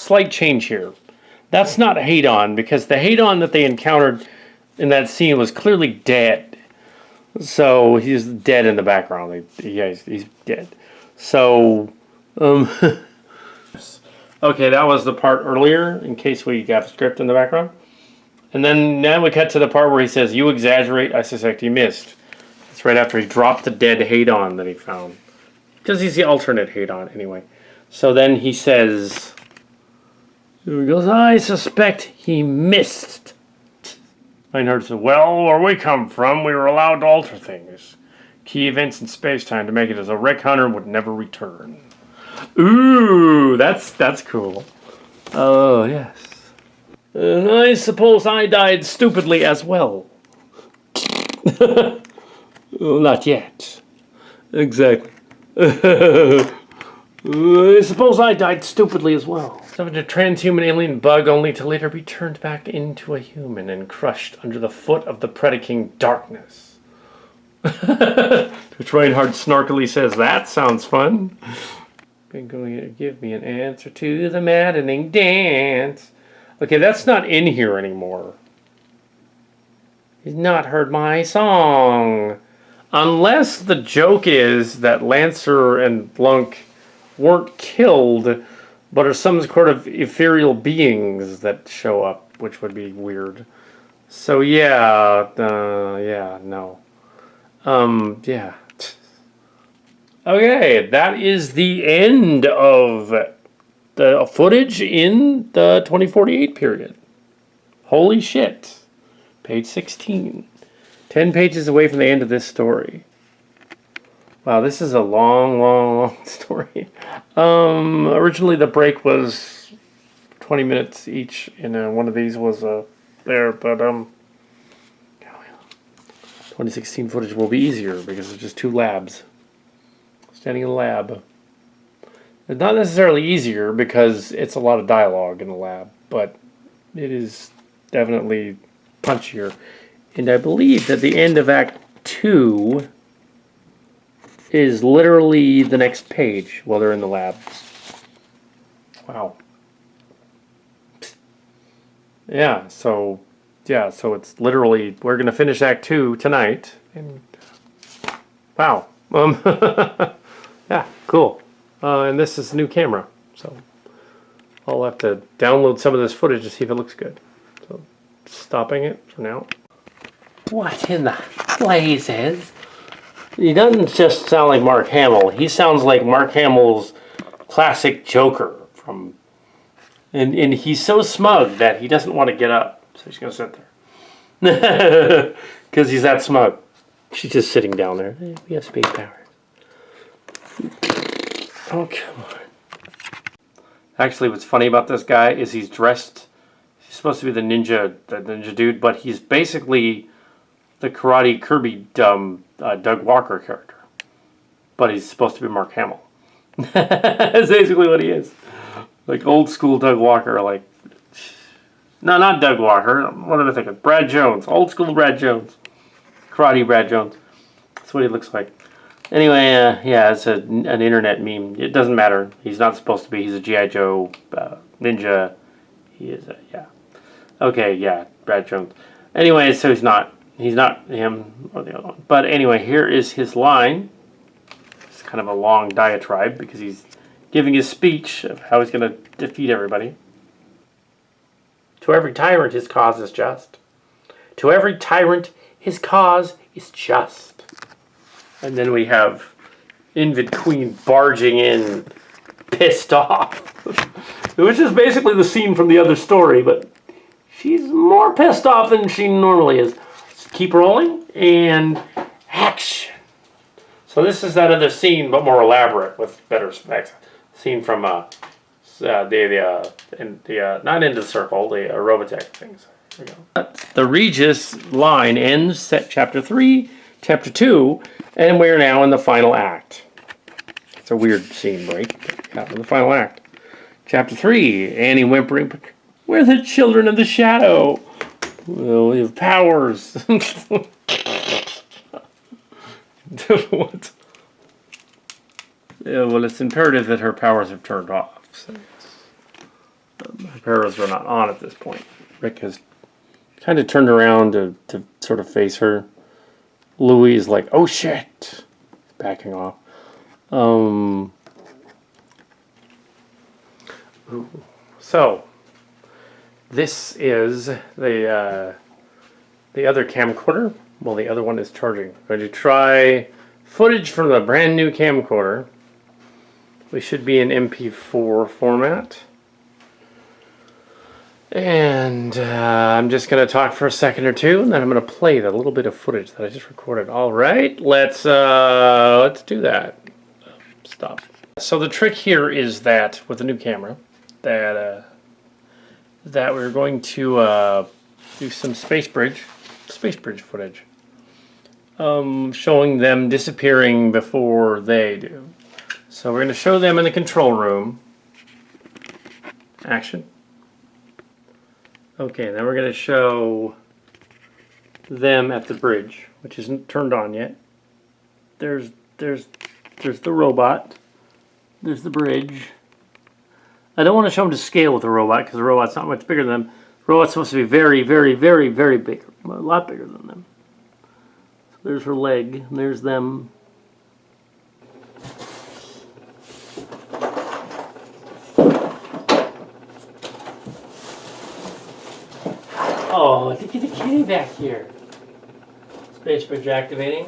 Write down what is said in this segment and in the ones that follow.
slight change here. That's not Hadon, because the Hadon that they encountered in that scene was clearly dead. So he's dead in the background. He's dead. So, okay, that was the part earlier, in case we got a script in the background. And then now we cut to the part where he says, "You exaggerate, I suspect you missed." It's right after he dropped the dead Hadon that he found. Because he's the alternate Hadon, anyway. So then he says, he goes, "I suspect he missed." Reinhardt said, "Well, where we come from, we were allowed to alter things. Key events in space-time to make it as a wreck hunter would never return." Ooh, that's cool. Oh, yes. And I suppose I died stupidly as well. Well, not yet. Exactly. I suppose I died stupidly as well. Summoned a transhuman alien bug only to later be turned back into a human and crushed under the foot of the Predaking darkness. Which Reinhardt snarkily says, "That sounds fun." You're going to give me an answer to the maddening dance. Okay, that's not in here anymore. He's not heard my song. Unless the joke is that Lancer and Blunk weren't killed, but are some sort of ethereal beings that show up, which would be weird. So yeah, no. Yeah. Okay, that is the end of the footage in the 2048 period. Holy shit. Page 16. 10 pages away from the end of this story. Wow, this is a long story. Originally the break was 20 minutes each, and one of these was there, but 2016 footage will be easier because it's just two labs. Standing in a lab. It's not necessarily easier because it's a lot of dialogue in the lab, but it is definitely punchier. And I believe that the end of Act 2 is literally the next page while they're in the lab. Wow. Yeah, so it's literally, we're going to finish Act 2 tonight. And wow. Yeah, cool. And this is a new camera, so I'll have to download some of this footage to see if it looks good. So, stopping it for now. What in the blazes? He doesn't just sound like Mark Hamill. He sounds like Mark Hamill's classic Joker from... And he's so smug that he doesn't want to get up. So he's going to sit there. Because he's that smug. She's just sitting down there. We have space powers. Oh, come on. Actually, what's funny about this guy is he's dressed... He's supposed to be the ninja dude, but he's basically the Karate Kirby Doug Walker character. But he's supposed to be Mark Hamill. That's basically what he is. Like old school Doug Walker, like... No, not Doug Walker. What did I think of? Brad Jones. Old school Brad Jones. Karate Brad Jones. That's what he looks like. Anyway, yeah, it's an internet meme. It doesn't matter. He's not supposed to be. He's a G.I. Joe ninja. He is a, yeah. Okay, yeah, Brad Jones. Anyway, so he's not him or the other one. But anyway, here is his line. It's kind of a long diatribe because he's giving his speech of how he's going to defeat everybody. To every tyrant, his cause is just. To every tyrant, his cause is just. And then we have Invid Queen barging in, pissed off. Which is basically the scene from the other story, but she's more pissed off than she normally is. Let's keep rolling, and action. So this is that other scene, but more elaborate with better effects. Scene from not Into the Circle, the Robotech things. Here we go. The Regis line ends at Chapter 3, Chapter 2, and we're now in the final act. It's a weird scene break, but yeah, in the final act. Chapter 3, Annie whimpering, "We're the children of the shadow. Well, we have powers." What? Yeah, well, it's imperative that her powers are turned off. So cameras are not on at this point. Rick has kind of turned around to sort of face her. Louis is like, oh shit! Backing off. So, this is the other camcorder. Well, the other one is charging. I'm going to try footage from the brand new camcorder. We should be in MP4 format. And I'm just going to talk for a second or two, and then I'm going to play the little bit of footage that I just recorded. All right, let's do that. Stop. So the trick here is that with the new camera, that we're going to do some space bridge footage, showing them disappearing before they do. So we're going to show them in the control room. Action. Okay, then we're going to show them at the bridge, which isn't turned on yet. There's the robot. There's the bridge. I don't want to show them to scale with the robot because the robot's not much bigger than them. The robot's supposed to be very, very, very, very big. A lot bigger than them. So there's her leg. And there's them. Oh, look at the kitty back here. Space bridge activating.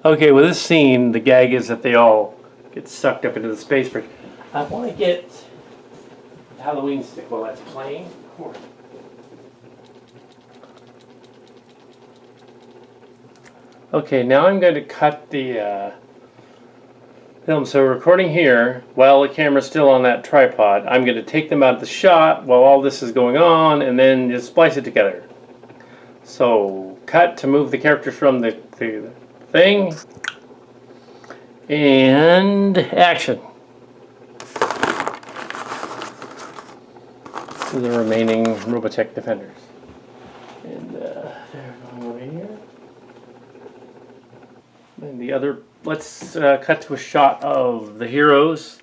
Okay, with this scene, the gag is that they all get sucked up into the space bridge. I want to get the Halloween stick while that's playing. Okay, now I'm going to cut the film. So we're recording here while the camera's still on that tripod. I'm going to take them out of the shot while all this is going on and then just splice it together. So cut to move the characters from the thing. And action. The remaining Robotech defenders. And they're going over here. And the other, let's cut to a shot of the heroes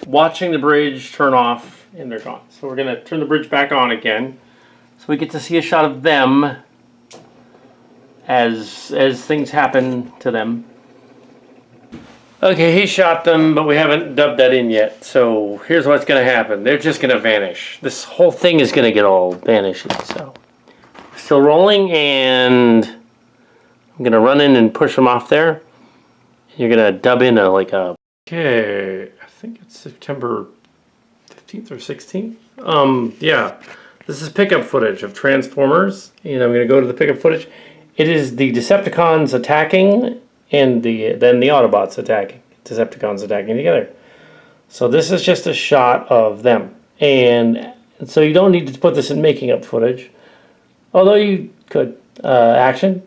watching the bridge turn off, and they're gone. So we're going to turn the bridge back on again. So we get to see a shot of them as things happen to them. Okay, he shot them, but we haven't dubbed that in yet. So here's what's going to happen. They're just going to vanish. This whole thing is going to get all vanishy. So still rolling, and I'm going to run in and push them off there. You're going to dub in okay, I think it's September 15th or 16th. Yeah, this is pickup footage of Transformers. And I'm going to go to the pickup footage. It is the Decepticons attacking and then the Autobots attacking. Decepticons attacking together. So this is just a shot of them. And so you don't need to put this in making up footage. Although you could. Action.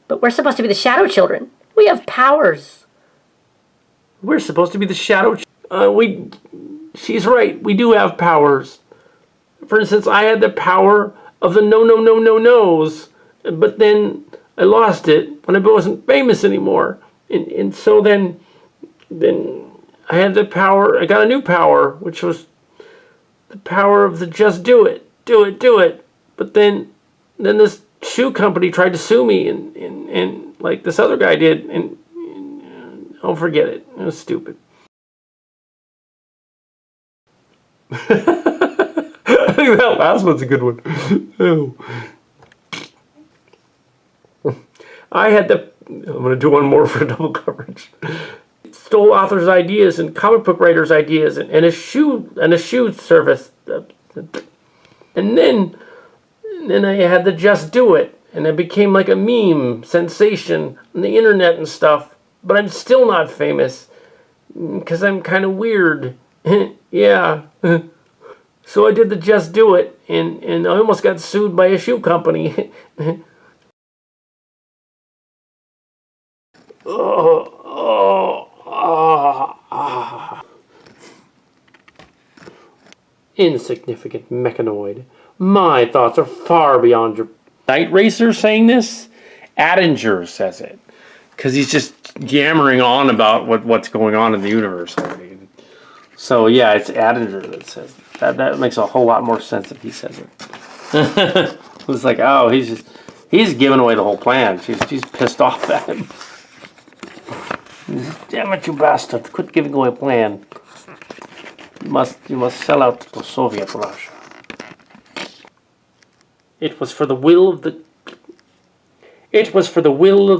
But we're supposed to be the Shadow Children. We have powers. We're supposed to be the Shadow She's right. We do have powers. For instance, I had the power of the no-no-no-no-nos. But then I lost it when I wasn't famous anymore. And so then I had the power. I got a new power, which was the power of the just do it. Do it, do it. But then this shoe company tried to sue me and like this other guy did, and I'll forget it. It was stupid. I think that last one's a good one. Oh. I had the. I'm going to do one more for double coverage. Stole authors' ideas and comic book writers' ideas and a shoe service, and then I had the just do it, and I became like a meme sensation on the internet and stuff. But I'm still not famous because I'm kind of weird. Yeah. So I did the just do it, and I almost got sued by a shoe company. Insignificant mechanoid. My thoughts are far beyond your... Night Racer saying this? Attinger says it. Because he's just yammering on about what's going on in the universe. So yeah, it's Attinger that says that. That makes a whole lot more sense if he says it. It's like, oh, he's giving away the whole plan. She's pissed off at him. Damn it, you bastard! Quit giving away a plan. You must sell out to Soviet Russia. It was for the will of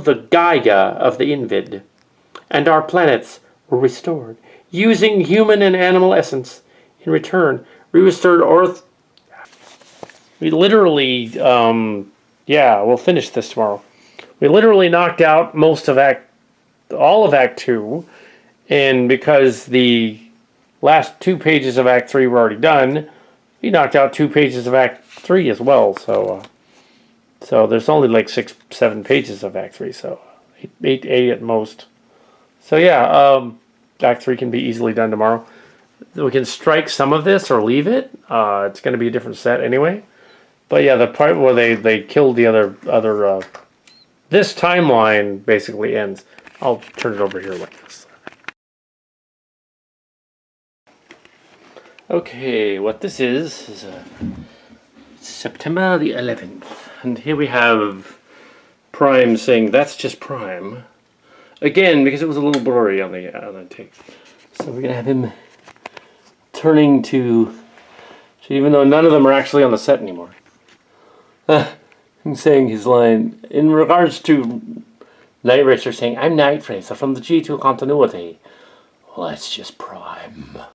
the Gaia of the Invid, and our planets were restored using human and animal essence. In return, we restored Earth. We literally, we'll finish this tomorrow. We literally knocked out all of Act 2, and because the last 2 pages of Act 3 were already done, we knocked out 2 pages of Act 3 as well, so there's only like 6-7 pages of Act 3, so 8 at most. So yeah, Act 3 can be easily done tomorrow. We can strike some of this or leave it. It's going to be a different set anyway. But yeah, the part where they killed the other this timeline basically ends. I'll turn it over here like this. Okay, what this is September the 11th. And here we have Prime saying, that's just Prime. Again, because it was a little blurry on the tape. So we're going to have him turning to, even though none of them are actually on the set anymore. He's saying his line, in regards to Night Racer saying, I'm Night Racer from the G2 continuity. Well, that's just Prime.